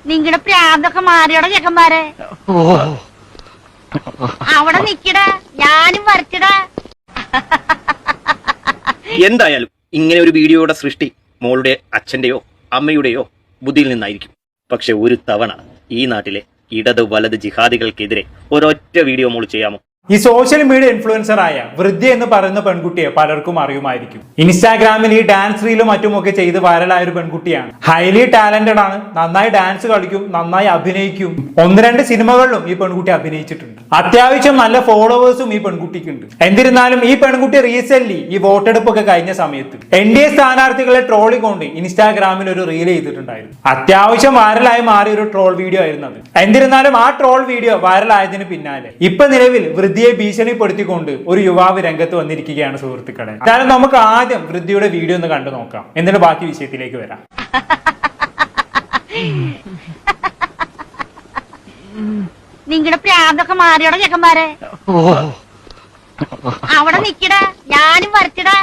നിങ്ങളുടെ പ്രാന്തൊക്കെ മാറിയോടെ ചെക്കന്മാരെ. അവിടെ നിക്കടാ, ഞാനും വരച്ചടാ. എന്തായാലും ഇങ്ങനെ ഒരു വീഡിയോയുടെ സൃഷ്ടി മോളുടെ അച്ഛന്റെയോ അമ്മയുടെയോ ബുദ്ധിയിൽ നിന്നായിരിക്കും. പക്ഷെ ഒരു തവണ ഈ നാട്ടിലെ ഇടത് വലത് ജിഹാദികൾക്കെതിരെ ഒരൊറ്റ വീഡിയോ മോൾ ചെയ്യാമോ? ഈ സോഷ്യൽ മീഡിയ ഇൻഫ്ലുവൻസർ ആയ വൃദ്ധ എന്ന് പറയുന്ന പെൺകുട്ടിയെ പലർക്കും അറിയുമായിരിക്കും. ഇൻസ്റ്റാഗ്രാമിൽ ഈ ഡാൻസ് റീലും മറ്റുമൊക്കെ ചെയ്ത് വൈറലായ ഒരു പെൺകുട്ടിയാണ്. ഹൈലി ടാലന്റഡ് ആണ്, നന്നായി ഡാൻസ് കളിക്കും, നന്നായി അഭിനയിക്കും. 1-2 സിനിമകളിലും ഈ പെൺകുട്ടി അഭിനയിച്ചിട്ടുണ്ട്. അത്യാവശ്യം നല്ല ഫോളോവേഴ്സും ഈ പെൺകുട്ടിക്കുണ്ട്. എന്നിരുന്നാലും ഈ പെൺകുട്ടി റീസെന്റ് ഈ വോട്ടെടുപ്പൊക്കെ കഴിഞ്ഞ സമയത്ത് NDA സ്ഥാനാർത്ഥികളെ ട്രോളിക്കൊണ്ട് ഇൻസ്റ്റാഗ്രാമിൽ ഒരു റീൽ ചെയ്തിട്ടുണ്ടായിരുന്നു. അത്യാവശ്യം വൈറലായി മാറിയ ഒരു ട്രോൾ വീഡിയോ ആയിരുന്നു അത്. എന്നിരുന്നാലും ആ ട്രോൾ വീഡിയോ വൈറലായതിന് പിന്നാലെ ഇപ്പൊ നിലവിൽ വൃദ്ധയെ ഭീഷണിപ്പെടുത്തിക്കൊണ്ട് ഒരു യുവാവ് രംഗത്ത് വന്നിരിക്കുകയാണ് സുഹൃത്തുക്കളെ. കാരണം നമുക്ക് ആദ്യം വൃദ്ധയുടെ വീഡിയോ ഒന്ന് കണ്ടു നോക്കാം, എന്നിട്ട് ബാക്കി വിഷയത്തിലേക്ക് വരാം. നിങ്ങളുടെ പ്രാന്തൊക്കെ മാറിയോടെ ചെക്കന്മാരെ. അവിടെ നിക്കടാ, ഞാനും വരച്ചടാ.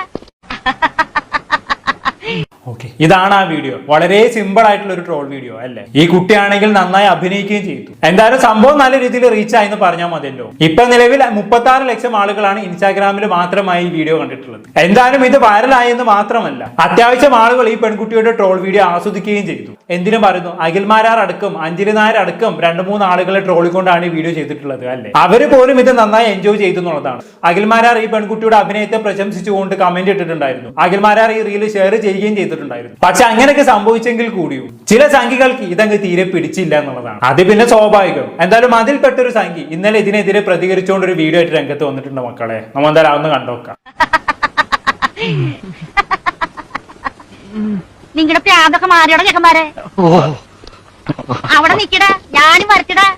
ഓക്കെ, ഇതാണ് ആ വീഡിയോ. വളരെ സിമ്പിൾ ആയിട്ടുള്ള ഒരു ട്രോൾ വീഡിയോ അല്ലേ? ഈ കുട്ടിയാണെങ്കിൽ നന്നായി അഭിനയിക്കുകയും ചെയ്തു. എന്തായാലും സംഭവം നല്ല രീതിയിൽ റീച്ച് ആയെന്ന് പറഞ്ഞാൽ മതിയല്ലോ. ഇപ്പൊ നിലവിൽ 36 ലക്ഷം ആളുകളാണ് ഇൻസ്റ്റാഗ്രാമിൽ മാത്രമായി ഈ വീഡിയോ കണ്ടിട്ടുള്ളത്. എന്തായാലും ഇത് വൈറലായെന്ന് മാത്രമല്ല, അത്യാവശ്യം ആളുകൾ ഈ പെൺകുട്ടിയുടെ ട്രോൾ വീഡിയോ ആസ്വദിക്കുകയും ചെയ്തു. എന്തിനും പറയുന്നു, അഖിൽമാരാർ അടക്കം അഞ്ജലി നായർ അടക്കം 2-3 ആളുകളെ ട്രോളിക്കൊണ്ടാണ് ഈ വീഡിയോ ചെയ്തിട്ടുള്ളത് അല്ലേ? അവര് പോലും ഇത് നന്നായി എൻജോയ് ചെയ്തു എന്നുള്ളതാണ്. അഖിൽമാരാർ ഈ പെൺകുട്ടിയുടെ അഭിനയത്തെ പ്രശംസിച്ചുകൊണ്ട് കമന്റ് ഇട്ടിട്ടുണ്ടായിരുന്നു. അഖിൽമാരാർ ഈ റീല് ഷെയർ ചെയ്യുകയും ചെയ്തിട്ടുണ്ടായിരുന്നു. പക്ഷെ അങ്ങനെയൊക്കെ സംഭവിച്ചെങ്കിൽ കൂടിയും ചില സംഖ്യകൾക്ക് ഇതങ്ങ് തീരെ പിടിച്ചില്ല എന്നുള്ളതാണ്. അത് പിന്നെ സ്വാഭാവികം. എന്തായാലും അതിൽപ്പെട്ടൊരു സംഖ്യ ഇന്നലെ ഇതിനെതിരെ പ്രതികരിച്ചുകൊണ്ട് ഒരു വീഡിയോ ആയിട്ട് രംഗത്ത് വന്നിട്ടുണ്ട് മക്കളെ. നമ്മൾ എന്തായാലും അതൊന്ന് കണ്ടോക്കാം. നിങ്ങളുടെ പ്രാന്തൊക്കെ മാറിയോടെ ചെക്കന്മാരെ. അവിടെ നിക്കടാ, ഞാനും വരച്ചടാ.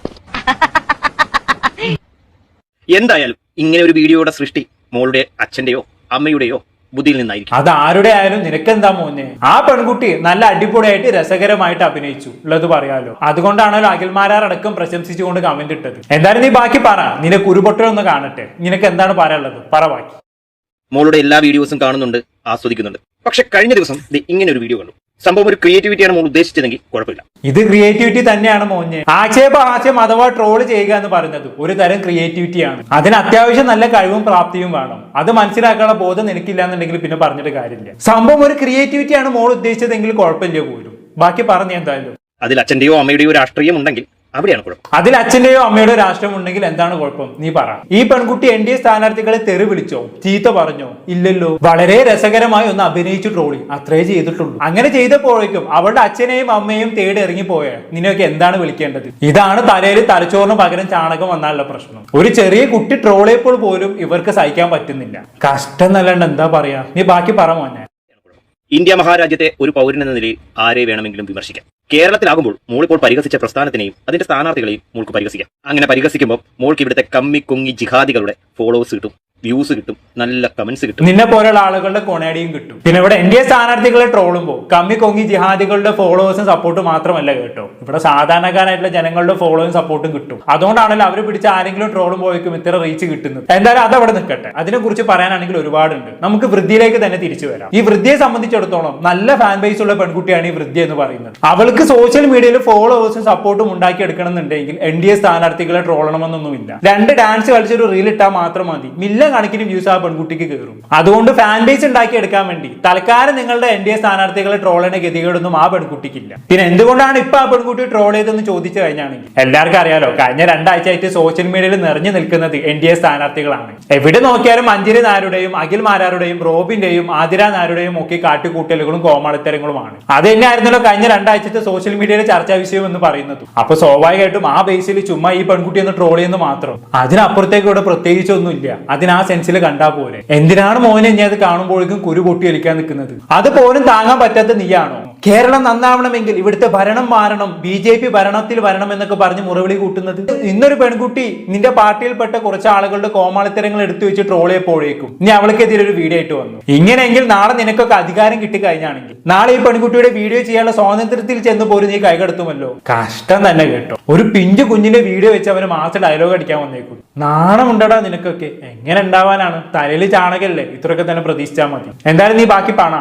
എന്തായാലും ഇങ്ങനെ ഒരു വീഡിയോയുടെ സൃഷ്ടി മോളുടെ അച്ഛന്റെയോ അമ്മയുടെയോ ബുദ്ധിയിൽ നിന്നായിരിക്കും. അത് ആരുടെ ആയാലും നിനക്കെന്താ മോനെ? ആ പെൺകുട്ടി നല്ല അടിപൊളിയായിട്ട് രസകരമായിട്ട് അഭിനയിച്ചു ഉള്ളത് പറയാലോ. അതുകൊണ്ടാണല്ലോ അഖിൽമാരാർ അടക്കം പ്രശംസിച്ചുകൊണ്ട് കമന്റ് ഇട്ടത്. എന്തായാലും നീ ബാക്കി പറ, നിനക്ക് ഉരുപൊട്ടലൊന്ന് കാണട്ടെ. നിനക്ക് എന്താണ് പറയാനുള്ളത്? പറ ബാക്കി. മോളുടെ എല്ലാ വീഡിയോസും കാണുന്നുണ്ട്, ആസ്വദിക്കുന്നുണ്ട്. പക്ഷെ കഴിഞ്ഞ ദിവസം ഇങ്ങനെ ഒരു വീഡിയോ കണ്ടു. സംഭവം ഒരു ക്രിയേറ്റിവിറ്റിയാണ് മോൾ ഉദ്ദേശിച്ചതെങ്കിൽ കുഴപ്പമില്ല. ഇത് ക്രിയേറ്റിവിറ്റി തന്നെയാണ് മോനെ. ആക്ഷേപഹാസ്യം അഥവാ ട്രോൾ ചെയ്യുക എന്ന് പറയുന്നത് ഒരു തരം ക്രിയേറ്റിവിറ്റിയാണ്. അതിന് അത്യാവശ്യം നല്ല കഴിവും പ്രാപ്തിയും വേണം. അത് മനസ്സിലാക്കാനുള്ള ബോധം നിനക്കില്ല എന്നുണ്ടെങ്കിൽ പിന്നെ പറഞ്ഞിട്ട് കാര്യമില്ല. സംഭവം ഒരു ക്രിയേറ്റിവിറ്റിയാണ് മോൾ ഉദ്ദേശിച്ചതെങ്കിൽ കുഴപ്പമില്ല പോലും. ബാക്കി പറഞ്ഞു. എന്തായാലും അതിൽ അച്ഛന്റെയോ അമ്മയുടെയോ രാഷ്ട്രീയം ഉണ്ടെങ്കിൽ അവിടെയാണ് കുഴപ്പം. അതിൽ അച്ഛന്റെയോ അമ്മയുടെ രാഷ്ട്രം ഉണ്ടെങ്കിൽ എന്താണ് കുഴപ്പം? നീ പറ. ഈ പെൺകുട്ടി NDA സ്ഥാനാർത്ഥികളെ തെറി വിളിച്ചോ, ചീത്ത പറഞ്ഞോ? ഇല്ലല്ലോ. വളരെ രസകരമായി ഒന്ന് അഭിനയിച്ചു ട്രോളി, അത്രേ ചെയ്തിട്ടുള്ളൂ. അങ്ങനെ ചെയ്തപ്പോഴേക്കും അവളുടെ അച്ഛനെയും അമ്മയും തേടി ഇറങ്ങിപ്പോയ നിനക്ക് എന്താണ് വിളിക്കേണ്ടത്? ഇതാണ് തലയിൽ തലച്ചോറിന് പകരം ചാണകം വന്നാലുള്ള പ്രശ്നം. ഒരു ചെറിയ കുട്ടി ട്രോളിയപ്പോൾ പോലും ഇവർക്ക് സഹിക്കാൻ പറ്റുന്നില്ല. കഷ്ടം എന്നല്ലാണ്ട് എന്താ പറയാ? നീ ബാക്കി പറ മോനെ. ഇന്ത്യ മഹാരാജ്യത്തെ ഒരു പൗരൻ എന്ന നിലയിൽ ആരെ വേണമെങ്കിലും വിമർശിക്കാം. കേരളത്തിലാകുമ്പോൾ മോളിപ്പോൾ പരിഹസിച്ച പ്രസ്ഥാനത്തിനെയും അതിന്റെ സ്ഥാനാർത്ഥികളെയും മോൾക്ക് പരിഹസിക്കാം. അങ്ങനെ പരിഹസിക്കുമ്പോൾ മോൾക്ക് ഇവിടുത്തെ കമ്മി കൊങ്ങി ജിഹാദികളുടെ ഫോളോവേഴ്സ് കിട്ടും, വ്യൂസ് കിട്ടും, നല്ല കമന്റ്സ് കിട്ടും. നിന്നെ പോലുള്ള ആളുകളുടെ കൊണേടിയും കിട്ടും. പിന്നെ ഇവിടെ NDA സ്ഥാനാർത്ഥികളെ ട്രോളുമ്പോൾ കമ്മി കൊങ്ങി ജിഹാദികളുടെ ഫോളോവേഴ്സും സപ്പോർട്ടും മാത്രമല്ല കേട്ടോ, ഇവിടെ സാധാരണക്കാരായിട്ടുള്ള ജനങ്ങളുടെ ഫോളോയും സപ്പോർട്ടും കിട്ടും. അതുകൊണ്ടാണല്ലോ അവർ പിടിച്ച ആരെങ്കിലും ട്രോളും പോയിക്കും ഇത്ര റീച്ച് കിട്ടുന്നത്. എന്തായാലും അതവിടെ നിൽക്കട്ടെ. അതിനെ കുറിച്ച് പറയാനാണെങ്കിൽ ഒരുപാടുണ്ട്. നമുക്ക് വൃദ്ധിയിലേക്ക് തന്നെ തിരിച്ചു വരാം. ഈ വൃദ്ധിയെ സംബന്ധിച്ചിടത്തോളം നല്ല ഫാൻ ബേസ് ഉള്ള പെൺകുട്ടിയാണ് ഈ വൃദ്ധി എന്ന് പറയുന്നത്. അവൾക്ക് സോഷ്യൽ മീഡിയയിൽ ഫോളോവേഴ്സും സപ്പോർട്ടും ഉണ്ടാക്കി എടുക്കണം എന്നുണ്ടെങ്കിൽ NDA സ്ഥാനാർത്ഥികളെ ട്രോളണമെന്നൊന്നുമില്ല. 2 ഡാൻസ് കളിച്ചൊരു റീൽ ഇട്ടാൽ മാത്രം മതി, കണക്കിന് വ്യൂസ് ആ പെൺകുട്ടിക്ക് കയറും. അതുകൊണ്ട് ഫാൻ ബേസ് ഉണ്ടാക്കി എടുക്കാൻ വേണ്ടി തൽക്കാലം നിങ്ങളുടെ NDA സ്ഥാനാർത്ഥികളെ ട്രോളിനെ ഗതികേടൊന്നും ആ പെൺകുട്ടിക്കില്ല. പിന്നെ എന്തുകൊണ്ടാണ് ഇപ്പൊ ആ പെൺകുട്ടി ട്രോൾ ചെയ്തെന്ന് ചോദിച്ചു കഴിഞ്ഞാണെങ്കിൽ എല്ലാവർക്കും അറിയാലോ, കഴിഞ്ഞ 2 ആഴ്ചയായിട്ട് സോഷ്യൽ മീഡിയയിൽ നിറഞ്ഞു നിൽക്കുന്നത് NDA സ്ഥാനാർത്ഥികളാണ്. എവിടെ നോക്കിയാലും അഞ്ജലി നായരുടെയും അഖിൽ മാരാരുടെയും റോബിന്റെയും ആതിര നായരുടെയും ഒക്കെ കാട്ടുകൂട്ടലുകളും കോമാളിത്തരങ്ങളുമാണ്. അത് തന്നെയായിരുന്നല്ലോ കഴിഞ്ഞ 2 ആഴ്ചത്തെ സോഷ്യൽ മീഡിയയിലെ ചർച്ചാ വിഷയം എന്ന് പറയുന്നത്. അപ്പൊ സ്വാഭാവികമായിട്ടും ആ ബേസിൽ ചുമ്മാ ഈ പെൺകുട്ടി ഒന്ന് ട്രോൾ ചെയ്യുന്നത് മാത്രം, അതിനപ്പുറത്തേക്ക് ഇവിടെ പ്രത്യേകിച്ചൊന്നുമില്ല. അതിനാ സെൻസിൽ കണ്ടാ പോലെ എന്തിനാണ് മോനെ ഇനി അത് കാണുമ്പോഴേക്കും കുരു പൊട്ടി വലിക്കാൻ നിൽക്കുന്നത്? അത് പോലും താങ്ങാൻ പറ്റാത്ത നീയാണോ? കേരളം നന്നാവണമെങ്കിൽ ഇവിടുത്തെ ഭരണം മാറണം, BJP ഭരണത്തിൽ വരണം എന്നൊക്കെ പറഞ്ഞ് മുറവിളി കൂട്ടുന്നത്? ഇന്നൊരു പെൺകുട്ടി നിന്റെ പാർട്ടിയിൽപ്പെട്ട കുറച്ച് ആളുകളുടെ കോമാളിത്തരങ്ങൾ എടുത്തു വെച്ച് ട്രോൾ ചെയ്യപ്പോഴേക്കും നീ അവൾക്കെതിരെ ഒരു വീഡിയോ ആയിട്ട് വന്നു. ഇങ്ങനെയെങ്കിൽ നാളെ നിനക്കൊക്കെ അധികാരം കിട്ടിക്കഴിഞ്ഞാണെങ്കിൽ നാളെ ഈ പെൺകുട്ടിയുടെ വീഡിയോ ചെയ്യാനുള്ള സ്വാതന്ത്ര്യത്തിൽ ചെന്ന് പോലും നീ കൈകടത്തുമല്ലോ. കഷ്ടം തന്നെ കേട്ടോ. ഒരു പിഞ്ചു കുഞ്ഞിന്റെ വീഡിയോ വെച്ച് അവന് മാസം ഡയലോഗ് അടിക്കാൻ വന്നേക്കും. നാണമുണ്ടടാ നിനക്കൊക്കെ. എങ്ങനെ ഉണ്ടാവാനാണ്? തലയിൽ ചാണകല്ലേ, ഇത്രയൊക്കെ തന്നെ പ്രതീക്ഷിച്ചാൽ മതി. എന്തായാലും നീ ബാക്കി പണാ.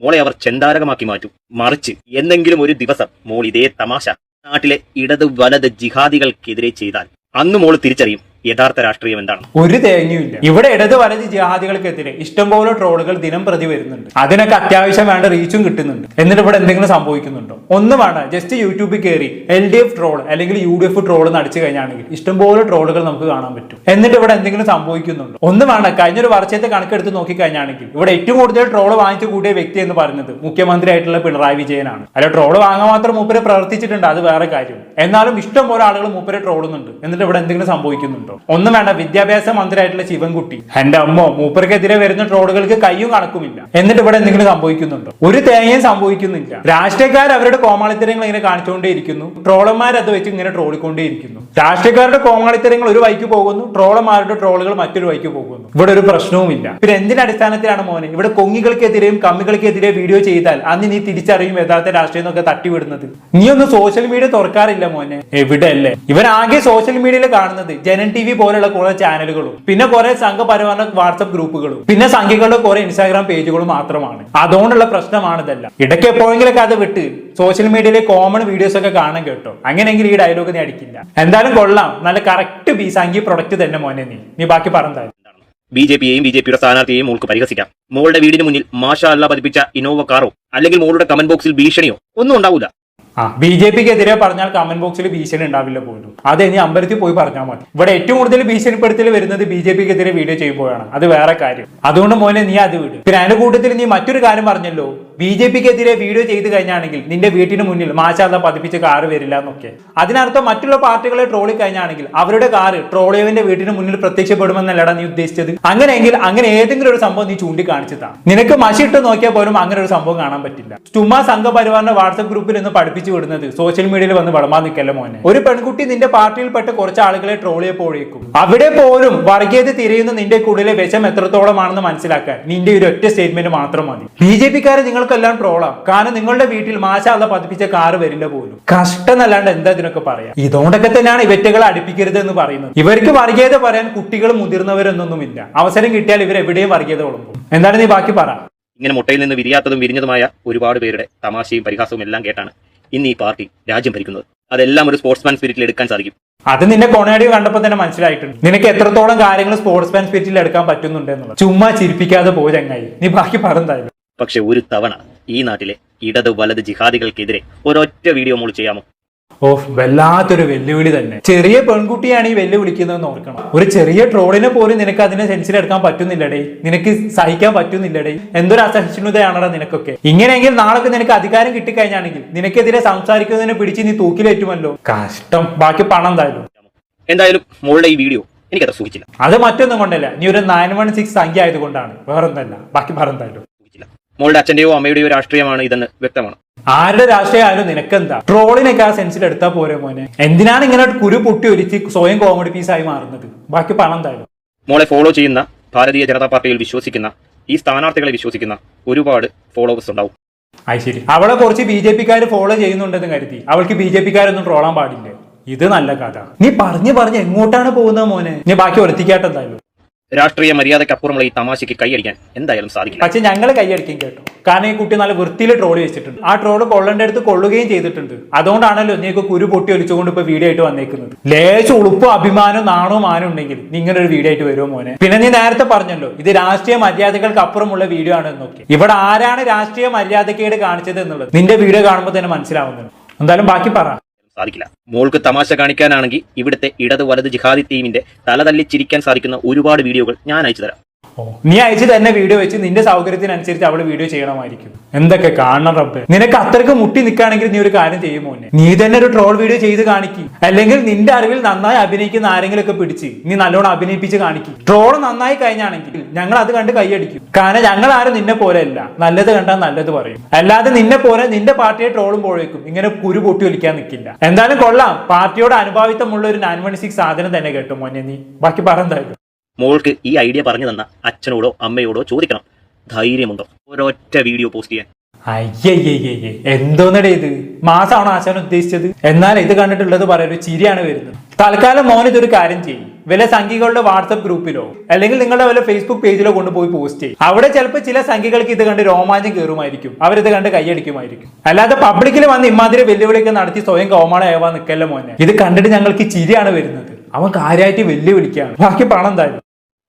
മോളെ അവർ ചെന്താരകമാക്കി മാറ്റും. മറിച്ച് എന്തെങ്കിലും ഒരു ദിവസം മോൾ ഇതേ തമാശ നാട്ടിലെ ഇടത് വലത് ജിഹാദികൾക്കെതിരെ ചെയ്താൽ അന്ന് മോള് തിരിച്ചറിയും യഥാർത്ഥ രാഷ്ട്രീയം എന്താണ്. ഒരു തേങ്ങയുമില്ല. ഇവിടെ ഇടത് വലത് ജിഹാദികൾക്കെതിരെ ഇഷ്ടംപോലെ ട്രോളുകൾ ദിനം പ്രതി വരുന്നുണ്ട്. അതിനൊക്കെ അത്യാവശ്യം വേണ്ട റീച്ചും കിട്ടുന്നുണ്ട്. എന്നിട്ട് ഇവിടെ എന്തെങ്കിലും സംഭവിക്കുന്നുണ്ടോ? ഒന്നും വേണ്ട. ജസ്റ്റ് യൂട്യൂബിൽ കയറി LDF ട്രോൾ അല്ലെങ്കിൽ UDF ട്രോൾ നടിച്ചു കഴിഞ്ഞാണെങ്കിൽ ഇഷ്ടംപോലെ ട്രോളുകൾ നമുക്ക് കാണാൻ പറ്റും. എന്നിട്ട് ഇവിടെ എന്തെങ്കിലും സംഭവിക്കുന്നുണ്ടോ? ഒന്നും വേണ്ട. കഴിഞ്ഞൊരു വർഷത്തെ കണക്കെടുത്ത് നോക്കിക്കഴിഞ്ഞാണെങ്കിൽ ഇവിടെ ഏറ്റവും കൂടുതൽ ട്രോള് വാങ്ങിച്ചു കൂട്ടിയ വ്യക്തി എന്ന് പറയുന്നത് മുഖ്യമന്ത്രി ആയിട്ടുള്ള പിണറായി വിജയനാണ്. അല്ല, ട്രോള് വാങ്ങാൻ മാത്രം മൂപ്പര് പ്രവർത്തിച്ചിട്ടുണ്ട്, അത് വേറെ കാര്യം. എന്നാലും ഇഷ്ടംപോലെ ആളുകൾ മൂപ്പരെ ട്രോളുന്നുണ്ട്. എന്നിട്ട് ഇവിടെ എന്തെങ്കിലും സംഭവിക്കുന്നുണ്ടോ? ഒന്നും വേണ്ട. വിദ്യാഭ്യാസ മന്ത്രിയായിട്ടുള്ള ശിവൻകുട്ടി, എന്റെ അമ്മോ, മൂപ്പർക്കെതിരെ വരുന്ന ട്രോളുകൾക്ക് കയ്യും കണക്കുമില്ല. എന്നിട്ട് ഇവിടെ എന്തെങ്കിലും സംഭവിക്കുന്നുണ്ടോ? ഒരു തേങ്ങയും സംഭവിക്കുന്നില്ല. രാഷ്ട്രീയക്കാർ അവരുടെ കോമാളിത്തരങ്ങൾ ഇങ്ങനെ കാണിച്ചുകൊണ്ടേയിരിക്കുന്നു, ട്രോളന്മാർ അത് വെച്ച് ഇങ്ങനെ ട്രോളിക്കൊണ്ടേയിരിക്കുന്നു. രാഷ്ട്രീയക്കാരുടെ കോമാളിത്തരങ്ങൾ ഒരു വഴിക്ക് പോകുന്നു, ട്രോളന്മാരുടെ ട്രോളുകൾ മറ്റൊരു വഴിക്ക് പോകുന്നു. ഇവിടെ ഒരു പ്രശ്നവുമില്ല. പിന്നെ എന്തിന്റെ അടിസ്ഥാനത്തിലാണ് മോനെ ഇവിടെ കൊങ്ങികൾക്കെതിരെയും കമ്മികൾക്കെതിരെ വീഡിയോ ചെയ്താൽ അന്ന് നീ തിരിച്ചറിയും യഥാർത്ഥ രാഷ്ട്രീയം എന്നൊക്കെ തട്ടിവിടുന്നത്? നീ ഒന്ന് സോഷ്യൽ മീഡിയ തുറക്കാറില്ല മോനെ. എവിടെയല്ലേ ഇവരാകെ സോഷ്യൽ മീഡിയയിൽ കാണുന്നത് ജനൻ TV പോലുള്ള കുറെ ചാനലുകളും പിന്നെ കുറെ സംഘപരിവാര വാട്സപ്പ് ഗ്രൂപ്പുകളും പിന്നെ സംഘികളുടെ കുറെ Instagram പേജുകളും മാത്രമാണ്. അതുകൊണ്ടുള്ള പ്രശ്നമാണ് ഇതെല്ലാം. ഇടയ്ക്ക് എപ്പോഴെങ്കിലൊക്കെ അത് വിട്ട് സോഷ്യൽ മീഡിയയിലെ കോമൺ വീഡിയോസ് ഒക്കെ കാണാൻ കേട്ടോ. അങ്ങനെയെങ്കിൽ ഈ ഡയലോഗ് നീ അടിക്കില്ല. എന്തായാലും കൊള്ളാം. നല്ല കറക്റ്റ് സംഘി പ്രൊഡക്റ്റ് തന്നെ മോനെ. നീ ബാക്കി പറഞ്ഞാൽ BJPയെയും BJPയുടെ സ്ഥാനാർത്ഥിയെയും മോൾക്ക് പരിഹസിക്കാം. മോളുടെ വീടിന് മുന്നിൽ മാഷാ അല്ലാ പതിപ്പിച്ച ഇന്നോവ കാറോ അല്ലെങ്കിൽ മോളുടെ കമന്റ് ബോക്സിൽ ഭീഷണിയോ ഒന്നും ഉണ്ടാവില്ല. BJPക്കെതിരെ പറഞ്ഞാൽ കമന്റ് ബോക്സിൽ ഭീഷണി ഉണ്ടാവില്ല പോലും. അത് ഇനി അമ്പലത്തിൽ പോയി പറഞ്ഞാൽ മതി. ഇവിടെ ഏറ്റവും കൂടുതൽ ഭീഷണിപ്പെടുത്തൽ വരുന്നത് BJPക്കെതിരെ വീഡിയോ ചെയ്യുമ്പോഴാണ്. അത് വേറെ കാര്യം. അതുകൊണ്ട് മോനെ നീ അത് വിട്. പിന്നെ അതിന്റെ കൂട്ടത്തിൽ നീ മറ്റൊരു കാര്യം പറഞ്ഞല്ലോ, BJPക്കെതിരെ വീഡിയോ ചെയ്ത് കഴിഞ്ഞാണെങ്കിൽ നിന്റെ വീട്ടിന് മുന്നിൽ മാഷാല്ലാ പതിപ്പിച്ച കാറ് വരില്ല എന്നൊക്കെ. അതിനർത്ഥം മറ്റുള്ള പാർട്ടികളെ ട്രോളി കഴിഞ്ഞാണെങ്കിൽ അവരുടെ കാറ് ട്രോളിയവന്റെ വീട്ടിന് മുന്നിൽ പ്രത്യക്ഷപ്പെടുമെന്നല്ലടാ നീ ഉദ്ദേശിച്ചത്? അങ്ങനെയെങ്കിൽ അങ്ങനെ ഏതെങ്കിലും ഒരു സംഭവം നീ ചൂണ്ടിക്കാണിച്ചതാ. നിനക്ക് മഷിട്ട് നോക്കിയാൽ പോലും അങ്ങനെ ഒരു സംഭവം കാണാൻ പറ്റില്ല. ചുമ്മാ സംഘപരിവാറിന്റെ വാട്സപ്പ് ഗ്രൂപ്പിൽ നിന്ന് പഠിപ്പിച്ചു വിടുന്നത് സോഷ്യൽ മീഡിയയിൽ വന്ന് വളമാൻ നിൽക്കല്ല മോനെ. ഒരു പെൺകുട്ടി നിന്റെ പാർട്ടിയിൽപ്പെട്ട കുറച്ച് ആളുകളെ ട്രോൾ ചെയ്യപ്പോഴേക്കും അവിടെ പോലും വർഗീയത തിരയുന്ന നിന്റെ കൂടുതലെ വിഷം എത്രത്തോളമാണെന്ന് മനസ്സിലാക്കാൻ നിന്റെ ഒരു ഒറ്റ സ്റ്റേറ്റ്മെന്റ് മാത്രം മതി. BJPക്കാരെ നിങ്ങൾക്കെല്ലാം ട്രോളാം, കാരണം നിങ്ങളുടെ വീട്ടിൽ മാഷാല്ലാ പതിപ്പിച്ച കാറ് വരില്ല പോലും. കഷ്ടന്നല്ലാണ്ട് എന്താ ഇതിനൊക്കെ പറയാം. ഇതുകൊണ്ടൊക്കെ തന്നെയാണ് ഇവറ്റകളെ അടുപ്പിക്കരുത് എന്ന് പറയുന്നത്. ഇവർക്ക് വർഗീയത പറയാൻ കുട്ടികളും മുതിർന്നവരൊന്നൊന്നുമില്ല. അവസരം കിട്ടിയാൽ ഇവർ എവിടെയും വർഗീയത വിളമ്പും. എന്താണ് നീ ബാക്കി പറ. ഇങ്ങനെ മുട്ടയിൽ നിന്ന് വിരിയാത്തതും വിരിഞ്ഞതുമായ ഒരുപാട് പേരുടെ തമാശയും പരിഹാസവും എല്ലാം കേട്ടാണ് ഇന്ന് ഈ പാർട്ടി രാജ്യം ഭരിക്കുന്നത്. അതെല്ലാം ഒരു സ്പോർട്സ്മാൻ സ്പിരിറ്റിൽ എടുക്കാൻ സാധിക്കും. അത് നിന്റെ കൊണേടി കണ്ടപ്പോൾ തന്നെ മനസ്സിലായിട്ടുണ്ട് നിനക്ക് എത്രത്തോളം കാര്യങ്ങൾ സ്പോർട്സ്മാൻ സ്പിരിറ്റിൽ എടുക്കാൻ പറ്റുന്നുണ്ട് എന്നുള്ളത്. ചുമ്മാ ചിരിപ്പിക്കാതെ പോയി ചങ്ങായി. നീ ബാക്കി പറഞ്ഞായിരുന്നു. പക്ഷെ ഒരു തവണ ഈ നാട്ടിലെ ഇടത് വലത് ജിഹാദികൾക്കെതിരെ ഒരൊറ്റ വീഡിയോ മോൾ ചെയ്യാമോ? വല്ലാത്തൊരു വെല്ലുവിളി തന്നെ. ചെറിയ പെൺകുട്ടിയാണ് ഈ വെല്ലുവിളിക്കുന്നതെന്ന് ഓർക്കണം. ഒരു ചെറിയ ട്രോളിനെ പോലും നിനക്ക് അതിനെ സെൻസിലെടുക്കാൻ പറ്റുന്നില്ലടേ, നിനക്ക് സഹിക്കാൻ പറ്റുന്നില്ലടേ. എന്തൊരു അസഹിഷ്ണുതയാണടാ നിനക്കൊക്കെ. ഇങ്ങനെയെങ്കിൽ നാളെ നിനക്ക് അധികാരം കിട്ടിക്കഴിഞ്ഞാണെങ്കിൽ നിനക്കെതിരെ സംസാരിക്കുന്നതിനെ പിടിച്ച് നീ തൂക്കിലേറ്റുമല്ലോ. കഷ്ടം. ബാക്കി പണം എന്തായാലും മോളുടെ ഈ വീഡിയോ എനിക്ക് അത്ര സുഖിച്ചില്ല. അത് മറ്റൊന്നും കൊണ്ടല്ല, നീ ഒരു 916 സംഖ്യ ആയതുകൊണ്ടാണ്, വേറൊന്നല്ല. ബാക്കി പറഞ്ഞാലും മോളുടെ അച്ഛന്റെയോ അമ്മയുടെയോ രാഷ്ട്രീയമാണ് ഇതെന്ന് വ്യക്തമാണ്. ആരുടെ രാഷ്ട്രീയമായാലും നിനക്കെന്താ? ട്രോളിനൊക്കെ ആ സെൻസിൽ എടുത്താൽ പോരെ മോനെ. എന്തിനാണ് ഇങ്ങനെ കുരു പൊട്ടി ഒലിച്ച് സ്വയം കോമഡി പീസായി മാറുന്നത്? ബാക്കി പണം താഴും. മോളെ ഫോളോ ചെയ്യുന്ന ഭാരതീയ ജനതാ പാർട്ടിയിൽ വിശ്വസിക്കുന്ന ഈ സ്ഥാനാർത്ഥികളെ വിശ്വസിക്കുന്ന ഒരുപാട് ഫോളോവേഴ്സ് ഉണ്ടാവും. അത് ശരി. അവളെ കുറച്ച് BJPക്കാർ ഫോളോ ചെയ്യുന്നുണ്ടെന്ന് കരുതി അവൾക്ക് BJPക്കാരൊന്നും ട്രോളാൻ പാടില്ല. ഇത് നല്ല കഥ. നീ പറഞ്ഞ് എങ്ങോട്ടാണ് പോകുന്നത് മോനെ? നീ ബാക്കി ഒരത്തിക്കാട്ടെന്തായാലും. രാഷ്ട്രീയ മര്യാദയ്ക്കപ്പുറമുള്ള ഈ തമാശയ്ക്ക് കൈയടിക്കാൻ എന്തായാലും സാധിക്കില്ല. പക്ഷെ ഞങ്ങൾ കൈയടിക്കും കേട്ടോ. കാരണം ഈ കുട്ടി നല്ല വൃത്തിയിൽ ട്രോള് വെച്ചിട്ടുണ്ട്. ആ ട്രോള് കൊള്ളേണ്ട അടുത്ത് കൊള്ളുകയും ചെയ്തിട്ടുണ്ട്. അതുകൊണ്ടാണല്ലോ നീക്ക് കുരു പൊട്ടി ഒലിച്ചുകൊണ്ട് ഇപ്പൊ വീഡിയോ ആയിട്ട് വന്നേക്കുന്നത്. ലേശം ഉളുപ്പും അഭിമാനവും നാണവും മാനം ഉണ്ടെങ്കിൽ ഇങ്ങനെ ഒരു വീഡിയോ ആയിട്ട് വരുമോ മോനെ? പിന്നെ നീ നേരത്തെ പറഞ്ഞല്ലോ ഇത് രാഷ്ട്രീയ മര്യാദകൾക്ക് അപ്പുറമുള്ള വീഡിയോ ആണ് എന്നൊക്കെ. ഇവിടെ ആരാണ് രാഷ്ട്രീയ മര്യാദക്കേട് കാണിച്ചത് എന്നുള്ളത് നിന്റെ വീഡിയോ കാണുമ്പോൾ തന്നെ മനസ്സിലാവുന്നുണ്ട്. എന്തായാലും ബാക്കി പറ. സാധിക്കില്ല. മോൾക്ക് തമാശ കാണിക്കാനാണെങ്കിൽ ഇവിടുത്തെ ഇടത് വലത് ജിഹാദി ടീമിന്റെ തല തല്ലിച്ചിരിക്കാൻ സാധിക്കുന്ന ഒരുപാട് വീഡിയോകൾ ഞാൻ അയച്ചു തരാം. ഓ, നീ അയച്ചു തന്നെ വീഡിയോ വെച്ച് നിന്റെ സൗകര്യത്തിനനുസരിച്ച് അവള് വീഡിയോ ചെയ്യണമായിരിക്കും. എന്തൊക്കെ കാണണം റബ്ബേ. നിനക്ക് അത്രയ്ക്ക് മുട്ടി നിൽക്കുകയാണെങ്കിൽ നീ ഒരു കാര്യം ചെയ്യുമോ? നീ തന്നെ ഒരു ട്രോൾ വീഡിയോ ചെയ്ത് കാണിക്കും. അല്ലെങ്കിൽ നിന്റെ അറിവിൽ നന്നായി അഭിനയിക്കുന്ന ആരെങ്കിലും ഒക്കെ പിടിച്ച് നീ നല്ലോണം അഭിനയിപ്പിച്ച് കാണിക്കും. ട്രോൾ നന്നായി കഴിഞ്ഞാണെങ്കിൽ ഞങ്ങൾ അത് കണ്ട് കൈയടിക്കും. കാരണം ഞങ്ങൾ ആരും നിന്നെ പോലെ അല്ല, നല്ലത് കണ്ടാൽ നല്ലത് പറയും. അല്ലാതെ നിന്നെ പോലെ നിന്റെ പാർട്ടിയെ ട്രോളുമ്പോഴേക്കും ഇങ്ങനെ കുരു പൊട്ടി ഒലിക്കാൻ നിൽക്കില്ല. എന്തായാലും കൊള്ളാം, പാർട്ടിയോട് അനുഭാവിത്തമുള്ള ഒരു 916 സാധനം തന്നെ കേട്ടോ മോനെ. നീ ബാക്കി പറഎന്തായാലും. മോൾക്ക് ഈ ഐഡിയ പറഞ്ഞു തന്ന അച്ഛനോടോ അമ്മയോടോ ചോദിക്കണം, ധൈര്യമുണ്ടോ ഒരൊറ്റ വീഡിയോ പോസ്റ്റ് ചെയ്യാൻ? അയ്യയ്യേ, എന്തോന്നടേ ഇത്? മാസമാണോ ആശാൻ ഉദ്ദേശിച്ചത്? എന്നാൽ ഇത് കണ്ടിട്ടുള്ളത് പറയൊരു ചിരിയാണ് വരുന്നത്. തൽക്കാലം മോൻ ഇതൊരു കാര്യം ചെയ്യും, വല്ല സംഘികളുടെ വാട്സപ്പ് ഗ്രൂപ്പിലോ അല്ലെങ്കിൽ നിങ്ങളുടെ വല്ല ഫേസ്ബുക്ക് പേജിലോ കൊണ്ടുപോയി പോസ്റ്റ് ചെയ്യും. അവിടെ ചിലപ്പോൾ ചില സംഘികൾക്ക് ഇത് കണ്ട് രോമാഞ്ചം കയറുമായിരിക്കും, അവരിത് കണ്ട് കൈയടിക്കുമായിരിക്കും. അല്ലാതെ പബ്ലിക്കിൽ വന്ന് ഇമാതിരി വെല്ലുവിളിയൊക്കെ നടത്തി സ്വയം കോമാളിയാവാൻ നിൽക്കല്ല മോനെ. ഇത് കണ്ടിട്ട് ഞങ്ങൾക്ക് ചിരിയാണ് വരുന്നത്. അവൻ കാര്യമായിട്ട് വെല്ലുവിളിക്കുകയാണ്. ബാക്കി പണം എന്തായാലും.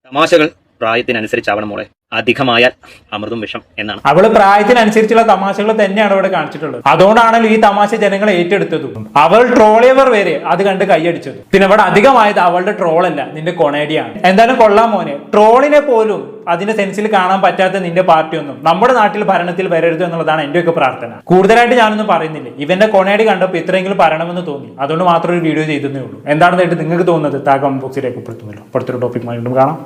തമാശകൾ പ്രായത്തിനനുസരിച്ചാവണം മോളെ, അധികമായാൽ അമൃതും വിഷം എന്നാണ്. അവള് പ്രായത്തിനനുസരിച്ചുള്ള തമാശകൾ തന്നെയാണ് ഇവിടെ കാണിച്ചിട്ടുള്ളത്. അതുകൊണ്ടാണല്ലോ ഈ തമാശ ജനങ്ങളെ ഏറ്റെടുത്തതും അവൾ ട്രോളിയവർ വരെ അത് കണ്ട് കൈയടിച്ചതും. പിന്നെ ഇവിടെ അധികമായത് അവളുടെ ട്രോളല്ല, നിന്റെ കൊണേഡിയാണ്. എന്തായാലും കൊള്ളാം മോനെ. ട്രോളിനെ പോലും അതിന്റെ സെൻസിൽ കാണാൻ പറ്റാത്ത നിന്റെ പാർട്ടിയൊന്നും നമ്മുടെ നാട്ടിൽ ഭരണത്തിൽ വരരുത് എന്നുള്ളതാണ് എന്റെയൊക്കെ പ്രാർത്ഥന. കൂടുതലായിട്ട് ഞാനൊന്നും പറയുന്നില്ല. ഇവന്റെ കൊണേഡി കണ്ടപ്പോൾ ഇത്രയെങ്കിലും പറയണമെന്ന് തോന്നി, അതുകൊണ്ട് മാത്രം ഒരു വീഡിയോ ചെയ്തേ ഉള്ളൂ. എന്താണെന്നായിട്ട് നിങ്ങൾക്ക് തോന്നുന്നത് താഴെ കമന്റ് ബോക്സിലേക്ക് ഉൾപ്പെടുത്തുമല്ലോ. അടുത്തൊരു ടോപ്പിക്കുമായി കാണാം.